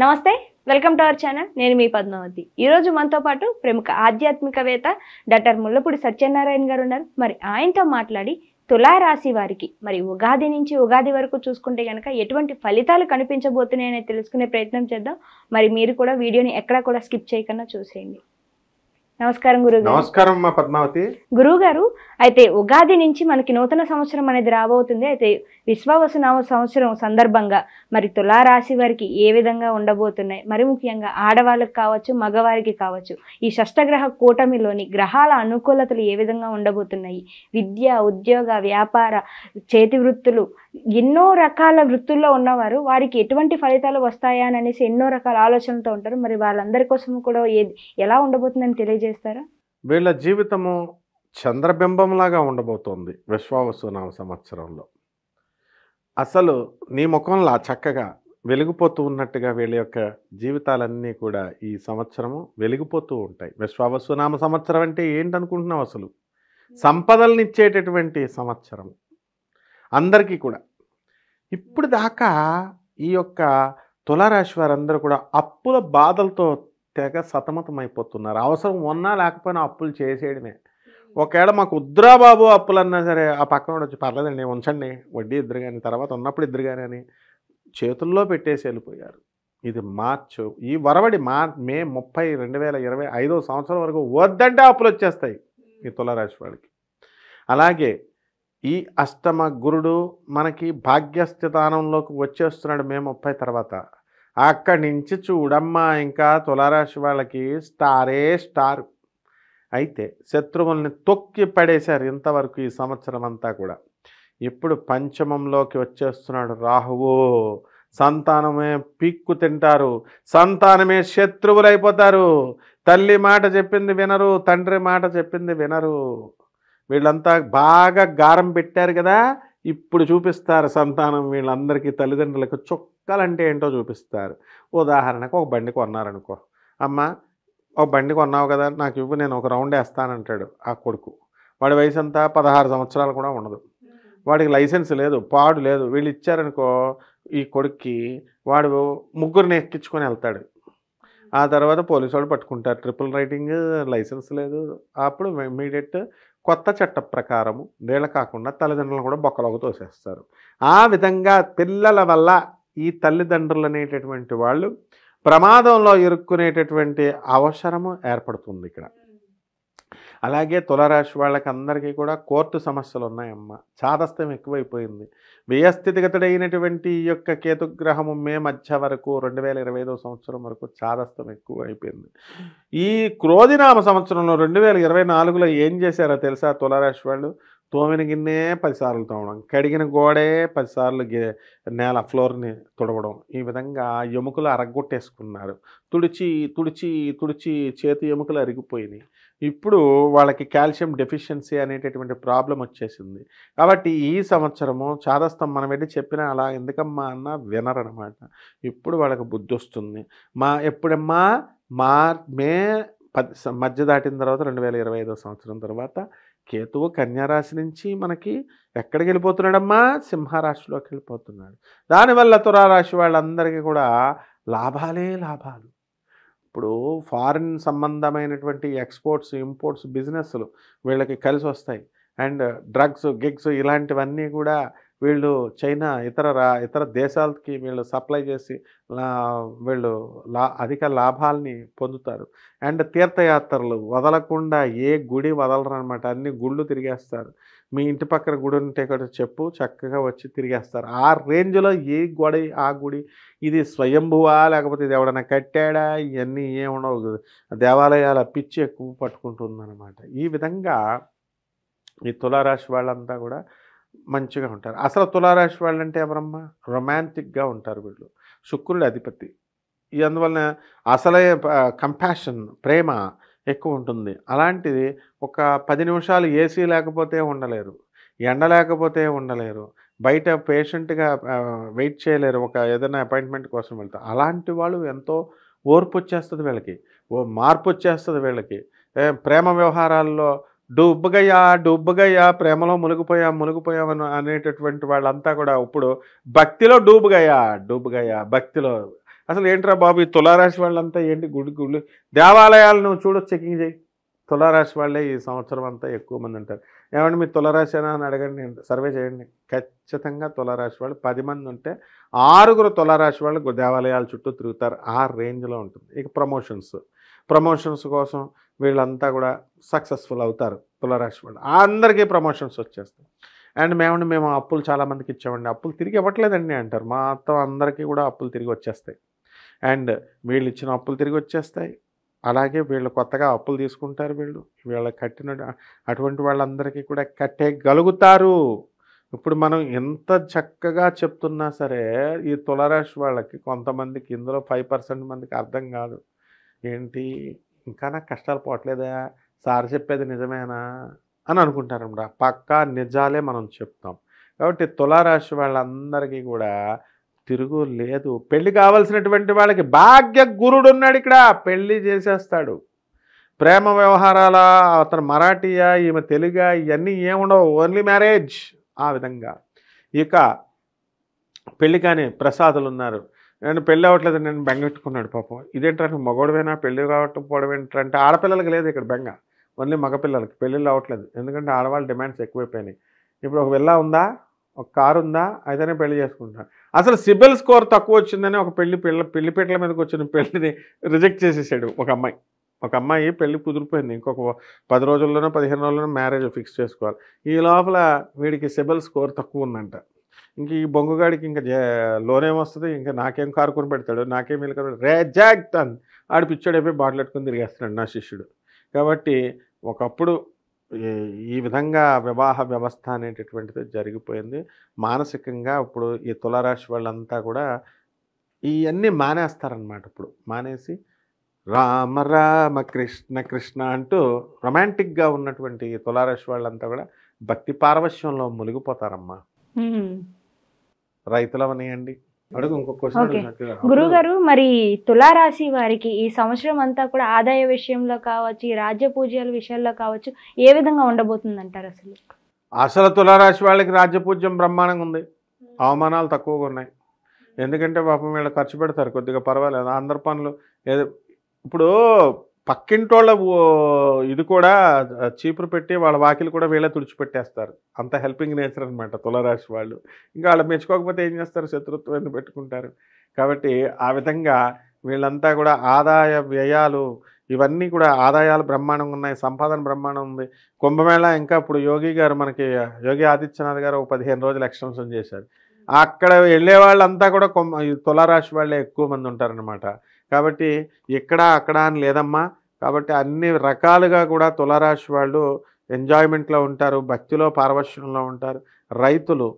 నమస్తే, welcome to our channel. నేను మీ పద్మావతి. ఈరోజు మనతో పాటు ప్రముఖ ఆధ్యాత్మికవేత్త డాక్టర్ ముల్లపూడి సత్యనారాయణ గారు ఉన్నారు. మరి ఆయనతో మాట్లాడి తులారాశి వారికి మరి ఉగాది నుంచి ఉగాది వరకు చూసుకుంటే కనుక ఎటువంటి ఫలితాలు కనిపించబోతున్నాయని తెలుసుకునే ప్రయత్నం చేద్దాం. మరి మీరు కూడా వీడియోని ఎక్కడా కూడా స్కిప్ చేయకుండా చూసేయండి. నమస్కారం గురుగారు. నమస్కారం మా పద్మావతి. గురువుగారు, అయితే ఉగాది నుంచి మనకి నూతన సంవత్సరం అనేది రాబోతుంది. అయితే విశ్వావసునామ సంవత్సరం సందర్భంగా మరి తులారాశి వారికి ఏ విధంగా ఉండబోతున్నాయి, మరి ముఖ్యంగా ఆడవాళ్ళకి కావచ్చు మగవారికి కావచ్చు ఈ షష్టగ్రహ కూటమిలోని గ్రహాల అనుకూలతలు ఏ విధంగా ఉండబోతున్నాయి, విద్య ఉద్యోగ వ్యాపార చేతి వృత్తులు ఎన్నో రకాల వృత్తుల్లో ఉన్నవారు వారికి ఎటువంటి ఫలితాలు వస్తాయా అని అనేసి ఎన్నో రకాల ఆలోచనలతో ఉంటారు. మరి వాళ్ళందరి కోసం కూడా ఎలా ఉండబోతుందని తెలియజేస్తారా? వీళ్ళ జీవితము చంద్రబింబంలాగా ఉండబోతోంది విశ్వావసునామ సంవత్సరంలో. అసలు నీ ముఖంలా చక్కగా వెలిగిపోతూ ఉన్నట్టుగా వీళ్ళ యొక్క జీవితాలన్నీ కూడా ఈ సంవత్సరము వెలిగిపోతూ ఉంటాయి. విశ్వావసునామ సంవత్సరం అంటే ఏంటనుకుంటున్నావు? అసలు సంపదలనిచ్చేటటువంటి సంవత్సరం అందరికీ కూడా. ఇప్పుడు దాకా ఈ యొక్క తులారాశి వారందరూ కూడా అప్పుల బాధలతో తెగ సతమతమైపోతున్నారు. అవసరం ఉన్నా లేకపోయినా అప్పులు చేసేయడమే. ఒకవేళ మాకు ఉద్రా బాబు అప్పులు అన్నా సరే ఆ పక్కన వచ్చి పర్లేదండి ఉంచండి, వడ్డీ ఇద్దరు కానీ తర్వాత ఉన్నప్పుడు ఇద్దరు కానీ అని చేతుల్లో పెట్టేసి వెళ్ళిపోయారు. ఇది మార్చు. ఈ వరవడి మే 30, 2025 సంవత్సరం వరకు వద్దంటే అప్పులు వచ్చేస్తాయి ఈ తులారాశి వాళ్ళకి. అలాగే ఈ అష్టమ గురుడు మనకి భాగ్యస్థానంలోకి వచ్చేస్తున్నాడు మే 30 తర్వాత. అక్కడి నుంచి చూడమ్మా ఇంకా తులారాశి వాళ్ళకి స్టారే స్టార్. అయితే శత్రువుల్ని తొక్కి పడేశారు ఇంతవరకు ఈ సంవత్సరం అంతా కూడా. ఇప్పుడు పంచమంలోకి వచ్చేస్తున్నాడు రాహువు. సంతానమే పీక్కు తింటారు, సంతానమే శత్రువులు అయిపోతారు. తల్లి మాట చెప్పింది వినరు, తండ్రి మాట చెప్పింది వినరు. వీళ్ళంతా బాగా గారం పెట్టారు కదా, ఇప్పుడు చూపిస్తారు సంతానం వీళ్ళందరికీ తల్లిదండ్రులకు చుక్కలంటే ఏంటో చూపిస్తారు. ఉదాహరణకు ఒక బండి కొన్నారనుకో, అమ్మ ఒక బండి కొన్నావు కదా నాకు ఇవ్వు, నేను ఒక రౌండ్ వేస్తానంటాడు ఆ కొడుకు. వాడి వయసు అంతా 16 సంవత్సరాలు కూడా ఉండదు, వాడికి లైసెన్స్ లేదు, పాడు లేదు. వీళ్ళు ఇచ్చారనుకో ఈ కొడుక్కి, వాడు ముగ్గురిని ఎక్కించుకొని వెళ్తాడు. ఆ తర్వాత పోలీసు వాళ్ళు పట్టుకుంటారు, ట్రిపుల్ రైటింగ్, లైసెన్స్ లేదు. అప్పుడు ఇమీడియట్ కొత్త చట్ట ప్రకారము నీళ్ళ కాకుండా తల్లిదండ్రులను కూడా బొక్కలోకి తోసేస్తారు. ఆ విధంగా పిల్లల వల్ల ఈ తల్లిదండ్రులు అనేటటువంటి వాళ్ళు ప్రమాదంలో ఇరుక్కునేటటువంటి అవసరము ఏర్పడుతుంది ఇక్కడ. అలాగే తులారాశి వాళ్ళకి అందరికీ కూడా కోర్టు సమస్యలు ఉన్నాయమ్మ. చాదస్తం ఎక్కువైపోయింది. వ్యయస్థితిగతుడైనటువంటి ఈ యొక్క కేతుగ్రహము మే మధ్య వరకు 2025 సంవత్సరం వరకు చాదస్తం ఎక్కువ అయిపోయింది. ఈ క్రోధినామ సంవత్సరంలో 2024లో ఏం చేశారో తెలుసా తులారాశి వాళ్ళు? తోమిన గిన్నె 10 సార్లు తోమడం, కడిగిన గోడే 10 సార్లు నేల ఫ్లోర్ని తుడవడం. ఈ విధంగా ఎముకలు అరగొట్టేసుకున్నారు. తుడిచి తుడిచి తుడిచి చేతి ఎముకలు అరిగిపోయినాయి. ఇప్పుడు వాళ్ళకి కాల్షియం డెఫిషియన్సీ అనేటటువంటి ప్రాబ్లం వచ్చేసింది. కాబట్టి ఈ సంవత్సరము చాదస్తం మనం వెళ్ళి చెప్పినా అలా ఎందుకమ్మా అన్నా వినరనమాట. ఇప్పుడు వాళ్ళకి బుద్ధి వస్తుంది. ఎప్పుడమ్మా మే 10 మధ్య దాటిన తర్వాత 2025 సంవత్సరం తర్వాత కేతువు కన్యారాశి నుంచి మనకి ఎక్కడికి వెళ్ళిపోతున్నాడమ్మా? సింహరాశిలోకి వెళ్ళిపోతున్నాడు. దానివల్ల తులారాశి వాళ్ళందరికీ కూడా లాభాలే లాభాలు. ఇప్పుడు ఫారిన్ సంబంధమైనటువంటి ఎక్స్పోర్ట్స్ ఇంపోర్ట్స్ బిజినెస్లు వీళ్ళకి కలిసి వస్తాయి. అండ్ డ్రగ్స్ గిగ్స్ ఇలాంటివన్నీ కూడా వీళ్ళు చైనా ఇతర దేశాలకి వీళ్ళు సప్లై చేసి వీళ్ళు అధిక లాభాలని పొందుతారు. అండ్ తీర్థయాత్రలు వదలకుండా ఏ గుడి వదలరు అనమాట. అన్ని గుళ్ళు తిరిగేస్తారు. మీ ఇంటి పక్కన గుడి ఉంటే కూడా చెప్పు, చక్కగా వచ్చి తిరిగేస్తారు. ఆ రేంజ్లో ఏ గుడి ఆ గుడి, ఇది స్వయంభువా లేకపోతే ఇది ఎవడన్నా కట్టాడా, ఇవన్నీ ఏముండవు. దేవాలయాల పిచ్చి ఎక్కువ పట్టుకుంటుందన్నమాట. ఈ విధంగా ఈ తులారాశి వాళ్ళంతా కూడా మంచిగా ఉంటారు. అసలు తులారాశి వాళ్ళంటే ఎవరమ్మా? రొమాంటిక్గా ఉంటారు వీళ్ళు. శుక్రుడి అధిపతి. అందువలన అసలే కంపాషన్ ప్రేమ ఎక్కువ ఉంటుంది. అలాంటిది ఒక 10 నిమిషాలు ఏసీ లేకపోతే ఉండలేరు, ఎండ లేకపోతే ఉండలేరు, బయట పేషెంట్గా వెయిట్ చేయలేరు, ఒక ఏదైనా అపాయింట్మెంట్ కోసం వెళ్తారు. అలాంటి వాళ్ళు ఎంతో ఓర్పు వచ్చేస్తుంది వీళ్ళకి, మార్పు వచ్చేస్తుంది వీళ్ళకి. ప్రేమ వ్యవహారాల్లో డూబ్బుగయ్యా ప్రేమలో మునిగిపోయామని అనేటటువంటి వాళ్ళంతా కూడా ఇప్పుడు భక్తిలో డూబుగయ్యా భక్తిలో అసలు ఏంట్రా బాబు ఈ తులారాశి వాళ్ళంతా ఏంటి గుళ్ళు దేవాలయాలు నువ్వు చూడు, చెకింగ్ చేయి. తులారాశి వాళ్ళే ఈ సంవత్సరం అంతా ఎక్కువ మంది ఉంటారు. ఏమంటే మీరు తులారాశి అని అడగండి, సర్వే చేయండి. ఖచ్చితంగా తులారాశి వాళ్ళు 10 మంది ఉంటే 6 తులారాశి వాళ్ళు దేవాలయాల చుట్టూ తిరుగుతారు. ఆ రేంజ్లో ఉంటుంది. ఇక ప్రమోషన్స్ కోసం వీళ్ళంతా కూడా సక్సెస్ఫుల్ అవుతారు తులారాశి వాళ్ళు. అందరికీ ప్రమోషన్స్ వచ్చేస్తాయి. అండ్ మేము అప్పులు చాలామందికి ఇచ్చామండి, అప్పులు తిరిగి ఇవ్వట్లేదండి అంటారు. మొత్తం అందరికీ కూడా అప్పులు తిరిగి వచ్చేస్తాయి. అండ్ వీళ్ళు ఇచ్చిన అప్పులు తిరిగి వచ్చేస్తాయి. అలాగే వీళ్ళు కొత్తగా అప్పులు తీసుకుంటారు. వీళ్ళకి కట్టిన అటువంటి వాళ్ళందరికీ కూడా కట్టేయగలుగుతారు. ఇప్పుడు మనం ఎంత చక్కగా చెప్తున్నా సరే ఈ తులారాశి వాళ్ళకి కొంతమందికి ఇందులో 5% మందికి అర్థం కాదు. ఏంటి ఇంకా నాకు కష్టాలు పోవట్లేదా, సార్ చెప్పేది నిజమేనా అని అనుకుంటారన్నమాట. పక్కా నిజాలే మనం చెప్తాం. కాబట్టి తులారాశి వాళ్ళందరికీ కూడా తిరుగు లేదు. పెళ్లి కావాల్సినటువంటి వాళ్ళకి భాగ్య గురుడు ఉన్నాడు ఇక్కడ, పెళ్లి చేసేస్తాడు. ప్రేమ వ్యవహారాల అతను మరాఠీయా, ఈమె తెలుగా, ఇవన్నీ ఏముండవు, ఓన్లీ మ్యారేజ్. ఆ విధంగా ఇక పెళ్లి కానీ ప్రసాదులు ఉన్నారు. నేను పెళ్ళి అవ్వట్లేదు, నేను బెంగెట్టుకున్నాడు పాపం. ఇదేంటంటే మగోడవేనా పెళ్లి కావకపోవడం ఏంటంటే ఆడపిల్లలకి లేదు ఇక్కడ బెంగ, ఓన్లీ మగపిల్లలకి పెళ్ళిళ్ళు అవ్వట్లేదు. ఎందుకంటే ఆడవాళ్ళ డిమాండ్స్ ఎక్కువైపోయినాయి. ఇప్పుడు ఒక విల్లా ఉందా, ఒక కారు ఉందా, అయితేనే పెళ్లి చేసుకుంటాను. అసలు సిబిల్ స్కోర్ తక్కువ వచ్చిందని ఒక పెళ్లిపీటల మీదకి వచ్చిన పెళ్లిని రిజెక్ట్ చేసేసాడు ఒక అమ్మాయి పెళ్లి కుదిరిపోయింది. ఇంకొక 10 రోజుల్లోనో 15 రోజుల్లోనో మ్యారేజ్ ఫిక్స్ చేసుకోవాలి. ఈ లోపల వీడికి సిబిల్ స్కోర్ తక్కువ ఉందంట. ఇంక ఈ బొంగుగాడికి ఇంకా లోన్ ఏమొస్తుంది, ఇంకా నాకేం కారు కొని పెడతాడు, నాకేం ఇల్లు కొని రిజెక్ట్ అని ఆడి పిచ్చోడైపోయి బాటిల్ పెట్టుకుని తిరిగేస్తున్నాడు నా శిష్యుడు. కాబట్టి ఒకప్పుడు ఈ విధంగా వివాహ వ్యవస్థ అనేటటువంటిది జరిగిపోయింది. మానసికంగా ఇప్పుడు ఈ తులారాశి వాళ్ళంతా కూడా ఇవన్నీ మానేస్తారనమాట. ఇప్పుడు మానేసి రామ రామ కృష్ణ కృష్ణ అంటూ రొమాంటిక్గా ఉన్నటువంటి తులారాశి వాళ్ళంతా కూడా భక్తి పారవశ్యంలో మునిగిపోతారమ్మా. రైతులవనియండి. అడుగు ఇంకొక క్వశ్చన్. గురుగారు, మరి తులారాశి వారికి ఈ సంవత్సరం అంతా కూడా ఆదాయ విషయంలో కావచ్చు, ఈ రాజ్య పూజ్యాల విషయాల్లో కావచ్చు, ఏ విధంగా ఉండబోతుంది అంటారు? అసలు తులారాశి వాళ్ళకి రాజ్యపూజ్యం బ్రహ్మాండంగా ఉంది, అవమానాలు తక్కువగా ఉన్నాయి. ఎందుకంటే పాపం వీళ్ళు ఖర్చు పెడతారు కొద్దిగా, పర్వాలేదు. అందరి పనులు ఏదో ఇప్పుడు పక్కింటోళ్ళ ఇది కూడా చీపురు పెట్టి వాళ్ళ వాకిలు కూడా వీళ్ళే తుడిచిపెట్టేస్తారు. అంత హెల్పింగ్ నేచర్ అనమాట తులారాశి వాళ్ళు. ఇంకా వాళ్ళు మెచ్చుకోకపోతే ఏం చేస్తారు, శత్రుత్వం ఎందుకు పెట్టుకుంటారు. కాబట్టి ఆ విధంగా వీళ్ళంతా కూడా ఆదాయ వ్యయాలు ఇవన్నీ కూడా ఆదాయాలు బ్రహ్మాండంగా ఉన్నాయి, సంపాదన బ్రహ్మాండం ఉంది. కుంభమేళ ఇంకా ఇప్పుడు యోగి ఆదిత్యనాథ్ గారు 15 రోజులు ఎక్స్టెన్షన్ చేశారు. అక్కడ వెళ్ళే వాళ్ళంతా కూడా తులారాశి వాళ్ళే ఎక్కువ మంది ఉంటారనమాట. కాబట్టి ఇక్కడ అక్కడ అని లేదమ్మా. కాబట్టి అన్ని రకాలుగా కూడా తులారాశి వాళ్ళు ఎంజాయ్మెంట్లో ఉంటారు, భక్తిలో పారవశ్యంలో ఉంటారు. రైతులు,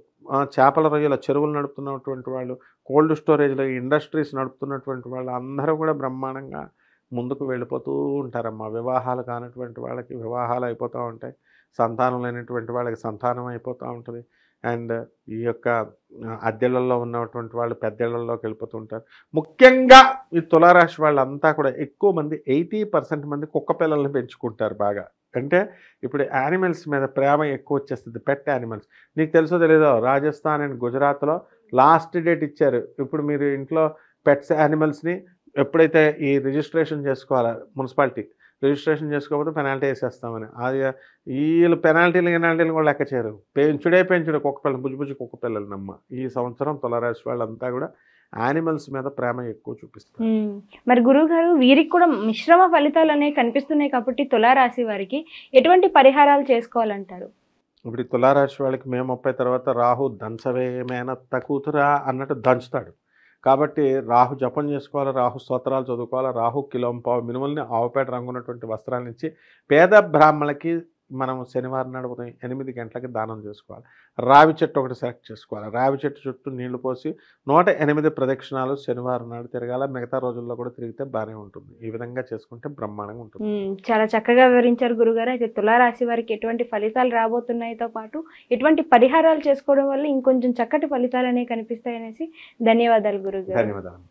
చేపల రొయ్యల చెరువులు నడుపుతున్నటువంటి వాళ్ళు, కోల్డ్ స్టోరేజ్లో ఇండస్ట్రీస్ నడుపుతున్నటువంటి వాళ్ళు అందరూ కూడా బ్రహ్మాండంగా ముందుకు వెళ్ళిపోతూ ఉంటారమ్మా. వివాహాలు కానటువంటి వాళ్ళకి వివాహాలు అయిపోతూ ఉంటాయి, సంతానం లేనటువంటి వాళ్ళకి సంతానం అయిపోతూ ఉంటుంది. అండ్ ఈ యొక్క అద్దెళ్లలో ఉన్నటువంటి వాళ్ళు పెద్దళ్లలోకి వెళ్ళిపోతూ ఉంటారు. ముఖ్యంగా ఈ తులారాశి వాళ్ళంతా కూడా ఎక్కువ మంది 80% మంది కుక్క పిల్లల్ని పెంచుకుంటారు బాగా. అంటే ఇప్పుడు యానిమల్స్ మీద ప్రేమ ఎక్కువ వచ్చేస్తుంది, పెట్ యానిమల్స్. నీకు తెలుసో తెలీదో, రాజస్థాన్ అండ్ గుజరాత్లో లాస్ట్ డేట్ ఇచ్చారు. ఇప్పుడు మీరు ఇంట్లో పెట్స్ యానిమల్స్ని ఎప్పుడైతే ఈ రిజిస్ట్రేషన్ చేసుకోవాలా, మున్సిపాలిటీ రిజిస్ట్రేషన్ చేసుకోకపోతే పెనాల్టీ వేసేస్తామని. అది వీళ్ళు పెనాల్టీలు కూడా లెక్క చేయరు. పెంచుడు కుక్క పిల్లలు, బుజ్జి కుక్క పిల్లలు నమ్మ. ఈ సంవత్సరం తులారాశి వాళ్ళంతా కూడా యానిమల్స్ మీద ప్రేమ ఎక్కువ చూపిస్తారు. మరి గురువు గారు, వీరికి కూడా మిశ్రమ ఫలితాలు అనేవి కనిపిస్తున్నాయి కాబట్టి తులారాశి వారికి ఎటువంటి పరిహారాలు చేసుకోవాలంటారు? ఇప్పుడు తులారాశి వాళ్ళకి మే 30 తర్వాత రాహు దంచవే మేనత్త కూతురా అన్నట్టు దంచుతాడు. కాబట్టి రాహు జపం చేసుకోవాలి, రాహు స్తోత్రాలు చదువుకోవాలి. రాహు కిలోంపావు మినుముల్ని ఆవుపేట రంగున్నటువంటి వస్త్రాలను ఇచ్చి పేద బ్రాహ్మణులకి మనం శనివారం నాడు ఉదయం 8 గంటలకి దానం చేసుకోవాలి. రావి చెట్టు ఒకటి సెలెక్ట్ చేసుకోవాలి. రావి చెట్టు చుట్టూ నీళ్లు పోసి 108 ప్రదక్షిణాలు శనివారం నాడు తిరగాల. మిగతా రోజుల్లో కూడా తిరిగితే బాగానే ఉంటుంది. ఈ విధంగా చేసుకుంటే బ్రహ్మాండంగా ఉంటుంది. చాలా చక్కగా వివరించారు గురుగారు. అయితే తులారాశి వారికి ఎటువంటి ఫలితాలు రాబోతున్నాయితో పాటు ఎటువంటి పరిహారాలు చేసుకోవడం వల్ల ఇంకొంచెం చక్కటి ఫలితాలు అనేవి కనిపిస్తాయనేసి ధన్యవాదాలు గురుగారు. ధన్యవాదాలు.